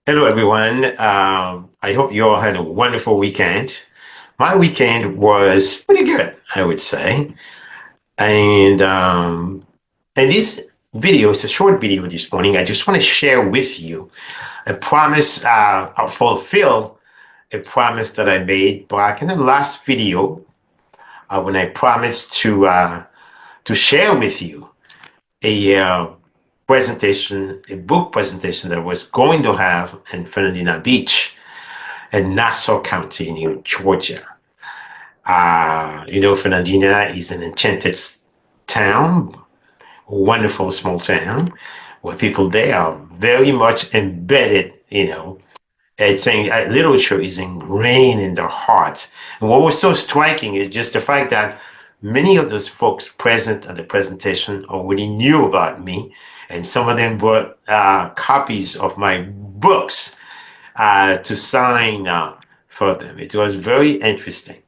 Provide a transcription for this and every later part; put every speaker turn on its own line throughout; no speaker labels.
Hello, everyone. I hope you all had a wonderful weekend. My weekend was pretty good, I would say. And this video is a short video this morning. I just want to share with you a promise, I'll fulfill a promise that I made back in the last video when I promised to share with you a presentation, a book presentation that I was going to have in Fernandina Beach in Nassau County, New Georgia. Fernandina is an enchanted town, a wonderful small town, where people there are very much embedded, it's saying literature is ingrained in their hearts. And what was so striking is just the fact that many of those folks present at the presentation already knew about me, and some of them brought copies of my books to sign for them. It was very interesting.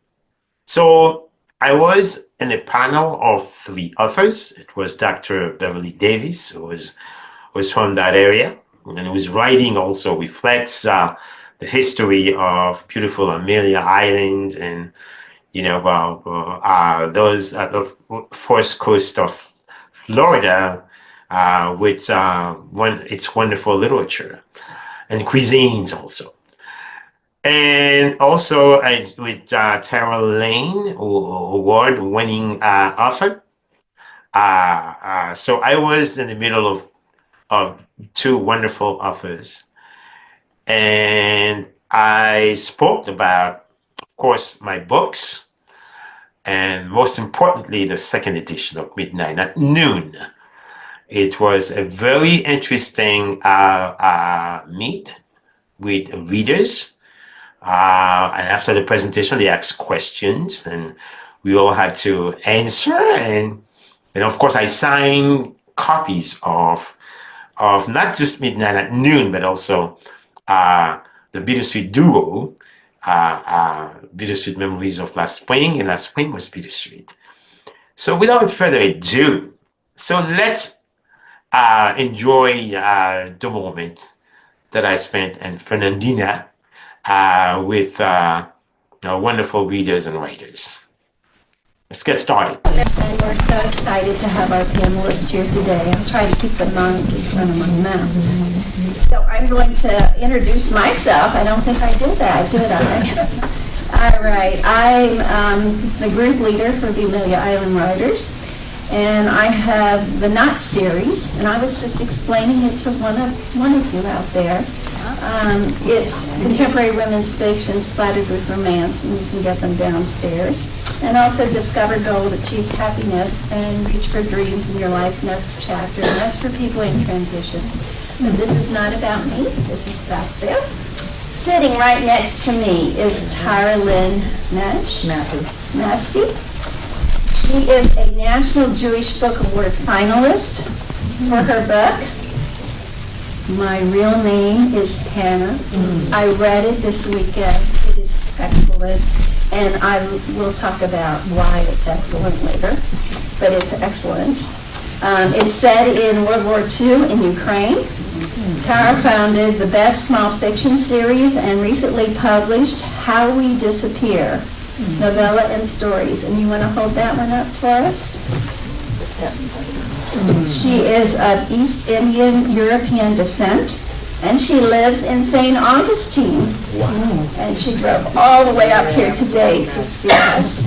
So I was in a panel of three authors. It was Dr. Beverly Davis, who was from that area, and whose writing also reflects the history of beautiful Amelia Island and those at the first coast of Florida, with its wonderful literature and cuisines also. And also with Tara Lane, award-winning author. So I was in the middle of two wonderful authors. And I spoke about, of course, my books, and most importantly, the second edition of Midnight at Noon. It was a very interesting meet with readers. And after the presentation, they asked questions, and we all had to answer. And of course, I signed copies of not just Midnight at Noon, but also the Bittersweet Duo, Bittersweet Memories of Last Spring, and Last Spring was Bittersweet. So without further ado, so let's enjoy the moment that I spent in Fernandina with wonderful readers and writers. Let's get started.
And we're so excited to have our panelists here today. I'll try to keep the mic in front of my mouth. So I'm going to introduce myself. I don't think I did that, did I? All right. I'm the group leader for the Amelia Island Writers, and I have the Not series, and I was just explaining it to one of you out there. It's contemporary women's fiction splattered with romance, and you can get them downstairs. And also Discover Gold, Achieve Happiness, and Reach for Dreams in Your Life Next Chapter. And that's for people in transition. But this is not about me. This is about them. Sitting right next to me is Lynn Masih. She is a National Jewish Book Award finalist for her book. My real name is Hannah. I read it this weekend. It is excellent. And I will talk about why it's excellent later, but it's excellent. It's set in World War II in Ukraine. Tara founded the best small fiction series and recently published How We Disappear, novella and stories. And you want to hold that one up for us? She is of East Indian European descent, and she lives in St. Augustine. Wow. And she drove all the way up here today to see us.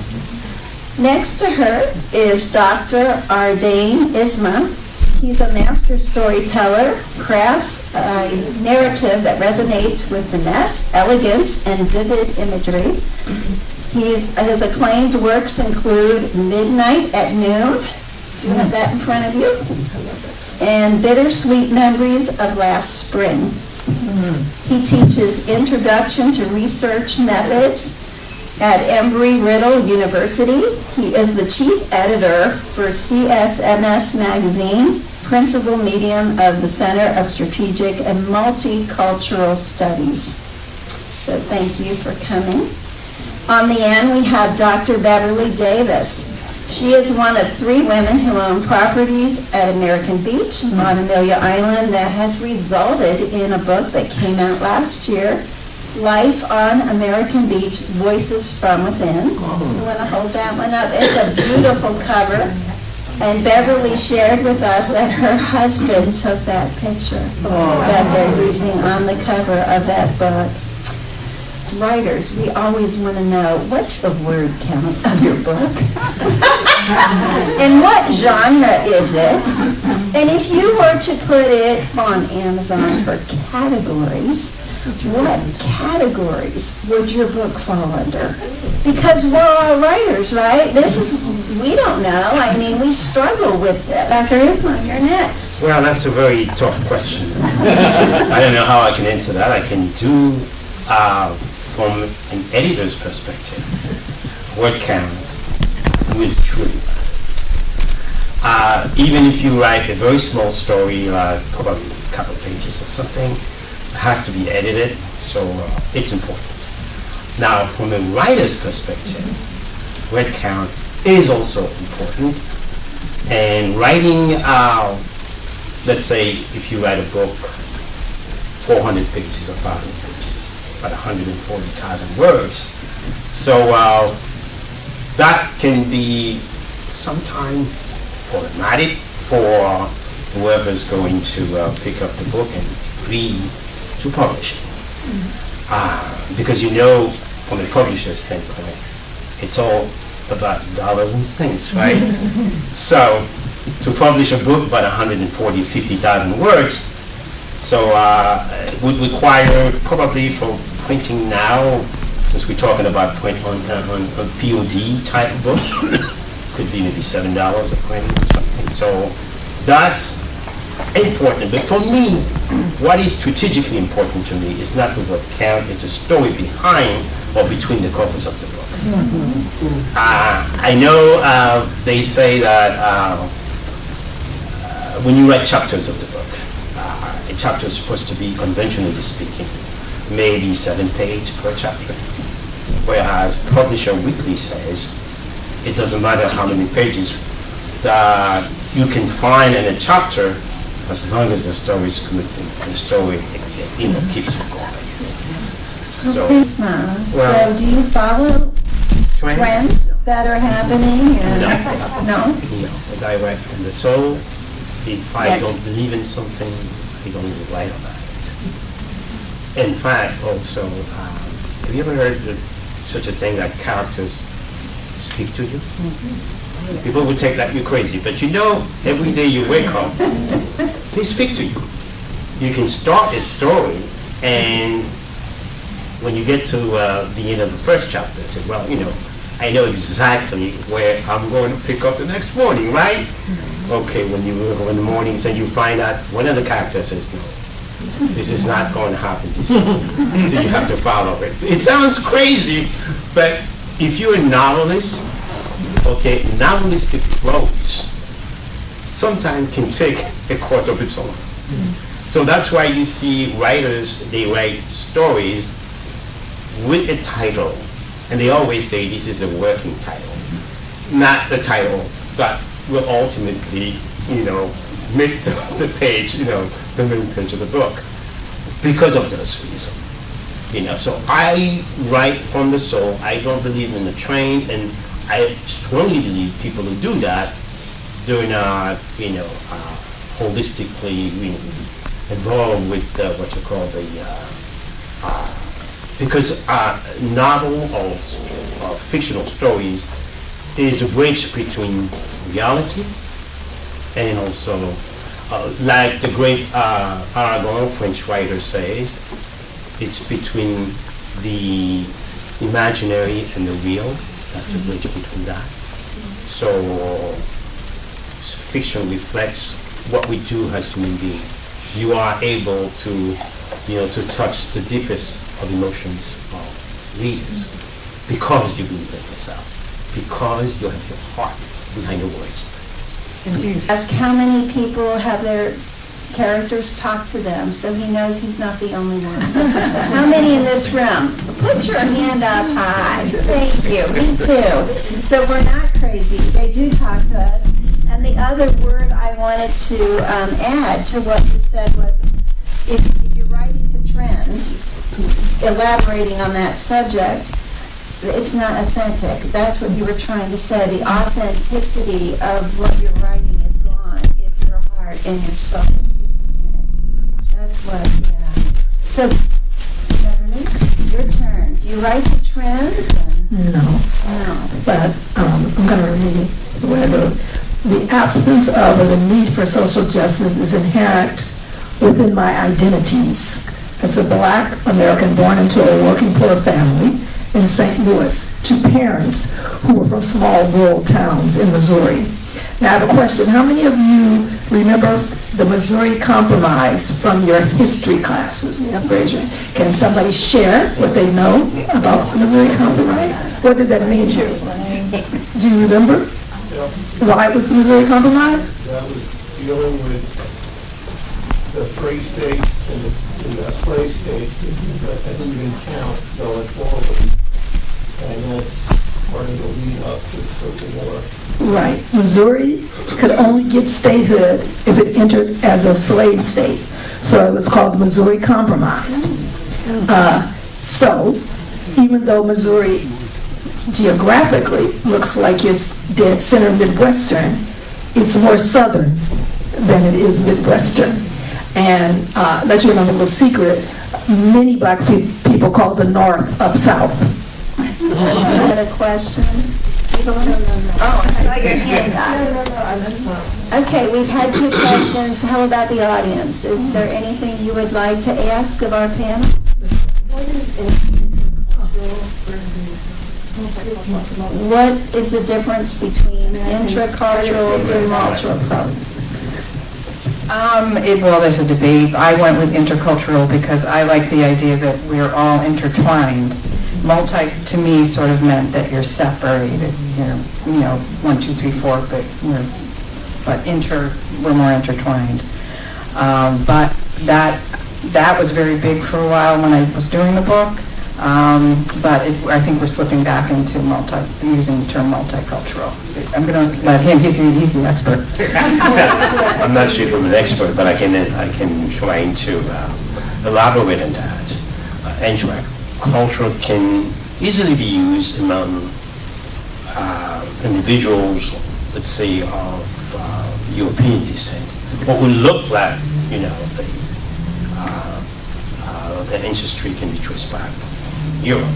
Next to her is Dr. Ardain Isma. He's a master storyteller, crafts a narrative that resonates with finesse, elegance, and vivid imagery. His acclaimed works include Midnight at Noon. Do you have that in front of you? And Bittersweet Memories of Last Spring. He teaches Introduction to Research Methods at Embry-Riddle University. He is the chief editor for CSMS Magazine, principal medium of the Center of Strategic and Multicultural Studies. So thank you for coming. On the end, we have Dr. Beverly Davis. She is one of 3 women who own properties at American Beach on Amelia Island that has resulted in a book that came out last year, Life on American Beach, Voices from Within. You want to hold that one up? It's a beautiful cover. And Beverly shared with us that her husband took that picture that they're using on the cover of that book. Writers, we always want to know, what's the word count of your book? And what genre is it? And if you were to put it on Amazon for categories, what categories would your book fall under? Because we're all writers, right? We don't know. I mean, we struggle with it. Dr. Isma, you're next.
Well, that's a very tough question. I don't know how I can answer that. I can do, from an editor's perspective, word count will truly matter. Even if you write a very small story, like probably a couple pages or something, it has to be edited, so it's important. Now, from a writer's perspective, word count is also important. And writing, let's say if you write a book, 400 pages or 500 pages, about 140,000 words. So that can be sometimes problematic for whoever's going to pick up the book and read to publish it. Because from a publisher's standpoint, it's all about dollars and cents, right? So to publish a book about 50,000 words, so it would require probably for printing now, since we're talking about print on POD type book, could be maybe $7 a print or something. So that's important. But for me, what is strategically important to me is not the word count, it's a story behind or between the covers of the book. I know they say that when you write chapters of the book, a chapter is supposed to be, conventionally speaking, maybe 7 pages per chapter. Whereas Publisher Weekly says it doesn't matter how many pages that you can find in a chapter as long as the story is good and the story keeps you going. So,
so do you follow trends that are happening? No?
No. As I write from the soul, if I don't believe in something, I don't even write about it. In fact, also, have you ever heard of such a thing that characters speak to you? Mm-hmm. People would take that you're crazy, but every day you wake up, they speak to you. You can start a story, and when you get to the end of the first chapter, say, well, I know exactly where I'm going to pick up the next morning, right? Okay, when you wake up in the morning, so you find out one of the characters says, no, this is not going to happen this morning. So you have to follow it. It sounds crazy, but if you're a novelist, okay, novelistic prose sometimes can take a course of its own. So that's why you see writers, they write stories with a title, and they always say this is a working title, not the title that will ultimately, make the page, the main page of the book, because of those reasons. So I write from the soul. I don't believe in the train, and I strongly believe people who do that, they're not, holistically involved with what you call because novel or fictional stories is a bridge between reality and also, like the great Ardain, French writer, says, it's between the imaginary and the real. That's the bridge between that. So fiction reflects what we do as human beings. You are able to, to touch the deepest of emotions of readers because you believe in yourself, because you have your heart behind the words.
Ask how many people have their characters talk to them, so he knows he's not the only one. How many in this room? Put your hand up high. Thank you. Me too. So we're not crazy. They do talk to us. And the other word I wanted to add to what you said was, if you're writing to trends, elaborating on that subject, it's not authentic. That's what you were trying to say. The authenticity of what you're writing is gone if your heart and your soul isn't in it. That's what, yeah. So, Beverly, your turn. Do you write to trends?
No.
No.
But I'm going to read what I wrote. The absence of or the need for social justice is inherent within my identities. As a Black American born into a working poor family in St. Louis, to parents who were from small rural towns in Missouri. Now I have a question. How many of you remember the Missouri Compromise from your history classes? Can somebody share what they know about the Missouri Compromise? What did that mean to you? Do you remember? Why was the Missouri Compromise?
That was dealing with the free states and the slave states that didn't even count going forward. And that's part of the lead up to the Civil War.
Right. Missouri could only get statehood if it entered as a slave state. So it was called the Missouri Compromise. So even though Missouri geographically looks like it's dead center Midwestern, it's more southern than it is Midwestern. And let you know a little secret, many Black people call the North up south.
You had a question? Oh, I saw your hand up. Okay, we've had 2 questions. How about the audience? Is there anything you would like to ask of our panel? What is the difference between intercultural and multicultural?
Well, there's a debate. I went with intercultural because I like the idea that we're all intertwined. Multi, to me, sort of meant that you're separated. You're, 1, 2, 3, 4, but we're more intertwined. But that was very big for a while when I was doing the book. But I think we're slipping back into using the term multicultural. I'm going to let him. He's the expert.
I'm not sure if I'm an expert, but I can try to elaborate on that. Culture can easily be used among individuals, let's say, of European descent, what would look like, the ancestry can be traced back from Europe.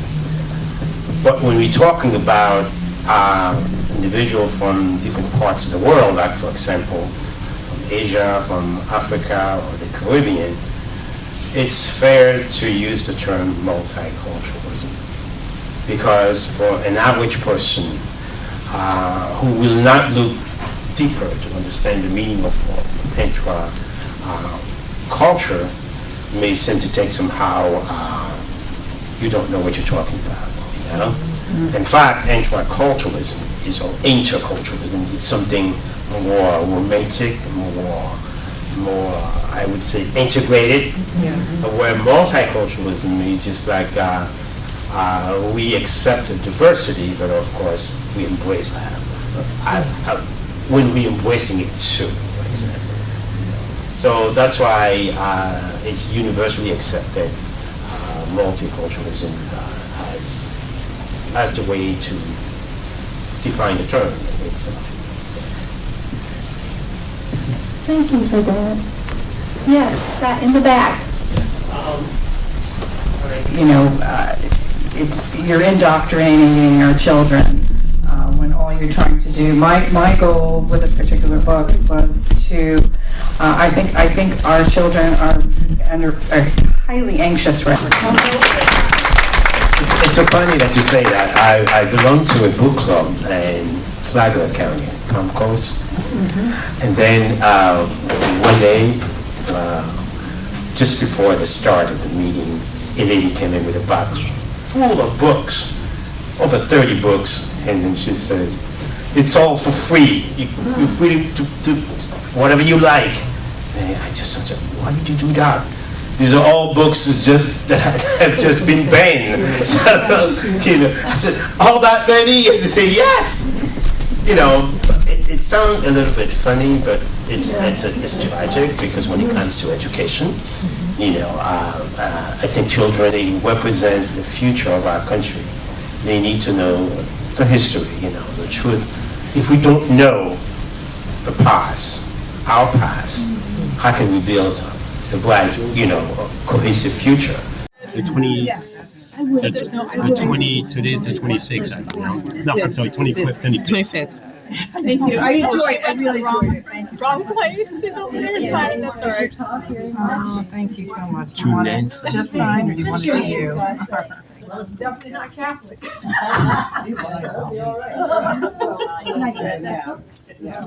But when we're talking about individuals from different parts of the world, like, for example, from Asia, from Africa, or the Caribbean, it's fair to use the term multiculturalism, because for an average person who will not look deeper to understand the meaning of culture may seem to take somehow you don't know what you're talking about. In fact, interculturalism is interculturalism. It's something more romantic, more, I would say, integrated, where multiculturalism is just like we accept the diversity, but of course we embrace that. When we embracing it too, for example. So that's why it's universally accepted multiculturalism as the way to define the term itself.
Thank you for that. Yes, in the back.
You're indoctrinating our children when all you're trying to do. My goal with this particular book was to. I think our children are highly anxious right now.
It's so funny that you say that. I belong to a book club in Flagler County, Palm Coast. And then one day, just before the start of the meeting, a lady came in with a box full of books, over 30 books, and then she said, "It's all for free. You're free to do whatever you like." And I just said, why did you do that? These are all books that have just been banned. So, I said, all that many? And they say, yes. It sounds a little bit funny, but it's tragic, because when it comes to education, I think children, they represent the future of our country. They need to know the history, the truth. If we don't know the past, our past, how can we build a bright, cohesive future?
The 20, today's the 26th, I don't know. No, I'm sorry, 25th.
25th. Thank you. I enjoyed. I really enjoyed it. Wrong place. She's over there signing. That's all right.
Oh, thank you so much.
Two names.
Just sign, or do you want it to you?
Definitely not Catholic.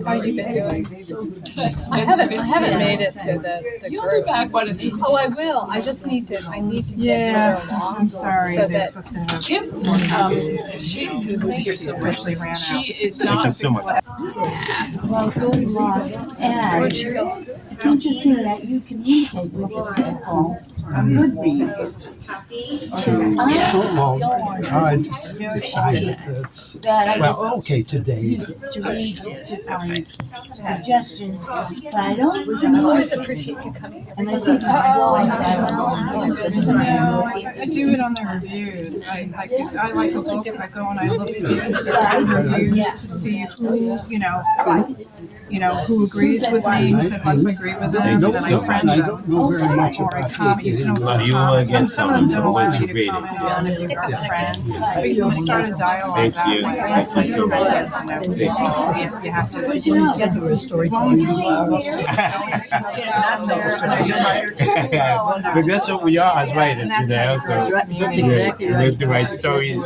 How you been doing? I haven't made it to the group. Back one of these. Oh, I will. I just need to. I need to get further along.
I'm sorry.
So
They're
that
supposed to have.
Kim, she was here so much.
Officially ran out.
She is
Thank
not.
you so much.
Well, good luck. And it's interesting that you communicate with the people on Goodreads.
I just decided today.
To read, to find suggestions, but I don't
I always appreciate you coming.
and I think my voice, I don't know.
No, I do it on the reviews. I like a book, I go and I look at the reviews to see who agrees with me, who said, let's agree with them, and then I friend
I
them.
don't know very much
Or I
about
comment,
Well, you were against
some of them don't
someone,
want
what
you
you
to
rated.
comment on if you've got a friend. But you can start a dialogue
Thank
that
you.
way.
Thank you so much.
You have to.
Good to know.
As long as you
But that's what we are as writers, so
That's exactly
we have to write stories.